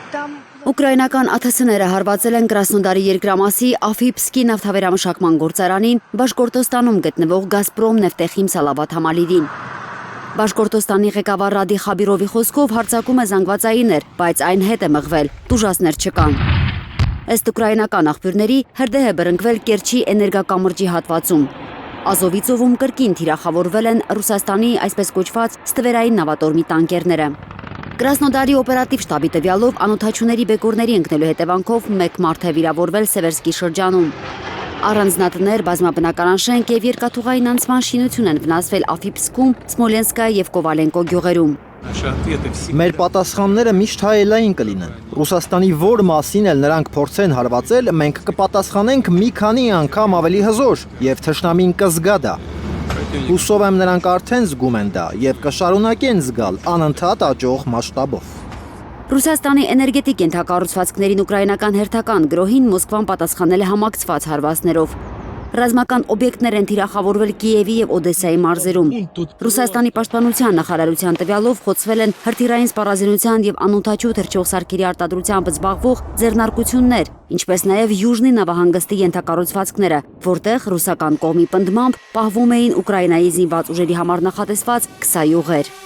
Ուկրաինական ԱԹՍ-ները հարվածել են Կրասնոդարի երկրամասի Աֆիպսկի նավթավերամշակման գործարանին, Բաշկորտոստանում գտնվող Գազպրոմ նեֆտեխիմ Սալավաթ համալիրին։ Բաշկորտոստանի ղեկավար Ռադի Խաբիրովի խոսքով հարձակումը զանգվածային էր, բայց այն հետ է մղվել, տուժածներ չկան։ Ըստ ուկրաինական աղբյուրների, հրդեհ է բռնկվել Կերչի էներգակամրջի հատվածում։ Ազովի ծովում կրկին թիրախավորվել են Ռուսաստանի այսպես կոչված ստվերային նավատորմի տանկերները։ Կրասնոդարի օպերատիվ շտաբի տվյալով անօդաչուների բեկորների ընկնելու հետևանքով մեկ մարդ է վիրավորվել Սևերսկի շրջանում։ Առանձնատներ, բազմաբնակարան շենք և երկաթուղային անցման շինություն են վնասվել Աֆիպսկում, Սմոլենսկա և Կովալենկո գյուղերում։ Մեր պատասխանները միշտ հայելային կլինեն։ Ռուսաստանի որ մասին էլ նրանք փորձեն հարվածել, մենք կպատասխանենք մի քանի անգամ ավելի հզոր և թշնամին կզգա դա։ Հուսով եմ նրանք արդեն զգում են դա և կշարունակեն զգալ անընդհատ աճող մասշտաբով։ Ռուսաստանի էներգետիկ ենթակառուցվածքներին ուկրաինական հերթական գրոհին Մոսկվան պատասխանել է համակցված հարվածներով։ Ռազմական օբյեկտներ են թիրախավորվել Կիևի և Օդեսայի մարզերում։ Ռուսաստանի պաշտպանության նախարարության տվյալով խոցվել են հրթիռային սպառազինության և անօդաչու թռչող սարքերի արտադրությամբ զբաղվող ձեռնարկություններ, ինչպես նաև Յուժնի նավահանգստի ենթակառուցվածքները, որտեղ ռուսական կողմի պնդմամբ պահվում էին Ուկրաինայի զինված ուժերի համար նախատեսված 20 յուղեր։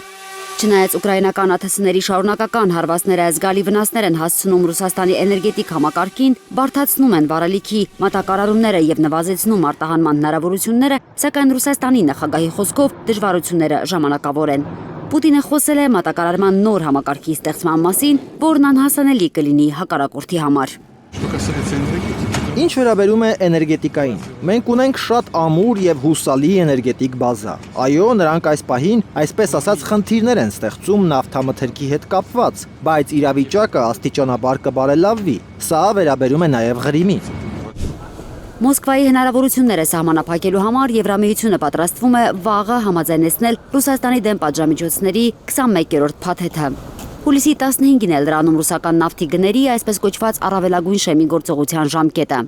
Չնայած ուկրաինական ԱԹՍ-ների շարունակական հարվածները զգալի վնասներ են հասցնում Ռուսաստանի էներգետիկ համակարգին, բարդացնում են վարելիքի մատակարարումները և նվազեցնում արտահանման հնարավորությունները, սակայն Ռուսաստանի նախագահի խոսքով դժվարությունները ժամանակավոր են։ Պուտինը խոսել է մատակարարման նոր համակարգի ստեղծման մասին, որն անհասանելի կլինի հակառակորդի համար։ Ինչ վերաբերում է էներգետիկային, մենք ունենք շատ ամուր և հուսալի էներգետիկ բազա։ Այո, նրանք այս պահին, այսպես ասած, խնդիրներ են ստեղծում նավթամթերքի հետ կապված, բայց իրավիճակը աստիճանաբար կբարելավվի։ Սա վերաբերում է նաև Ղրիմին։ Մոսկվայի հնարավորությունները սահմանափակելու համար Եվրամիությունը պատրաստվում է վաղը համաձայնեցնել Ռուսաստանի դեմ պատժամիջոցների 21-րդ փաթեթը։ Հուլիսի 15-ին էլ դրանում ռուսական նավթի գների այսպես կոչված առավելագույն շեմի գործողության ժամկետը։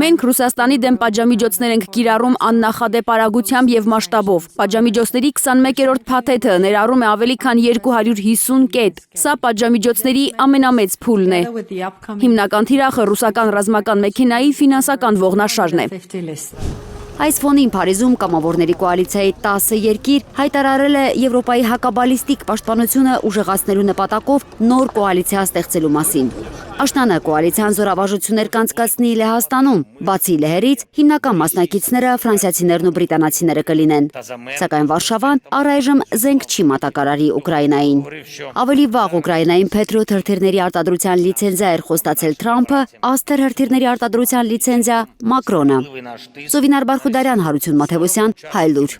Մենք Ռուսաստանի դեմ պատժամիջոցներ ենք կիրառում աննախադեպ արագությամբ և մասշտաբով։ Պատժամիջոցների 21-րդ փաթեթը ներառում է ավելի քան 250 կետ։ Սա պատժամիջոցների ամենամեծ փուլն է։ Հիմնական թիրախը ռուսական ռազմական մեքենայի ֆինանսական ողնաշարն է։ Այս ֆոնին Փարիզում կամավորների կոալիցիայի 10 երկիր հայտարարել է Եվրոպայի հակաբալիստիկ պաշտպանությունը ուժեղացնելու նպատակով նոր կոալիցիա ստեղծելու մասին։ Աշնանը կոալիցիան զորավարժություններ կանցկացնի Լեհաստանում, բացի լեհերից հիմնական մասնակիցները ֆրանսիացիներն ու բրիտանացիները կլինեն։ Սակայն Վարշավան առայժմ զենք չի մատակարարի Ուկրաինային։ Ավելի վաղ Ուկրաինային Փետրիոտ հրթիռների արտադրության լիցենզիա էր խոստացել Թրամփը, Ասթեր հրթիռների արտադրության լիցենզիա Մակրոնը։ Զովինար Բարխուդարյան, Հարություն Մաթևոսյան, Հայլուր։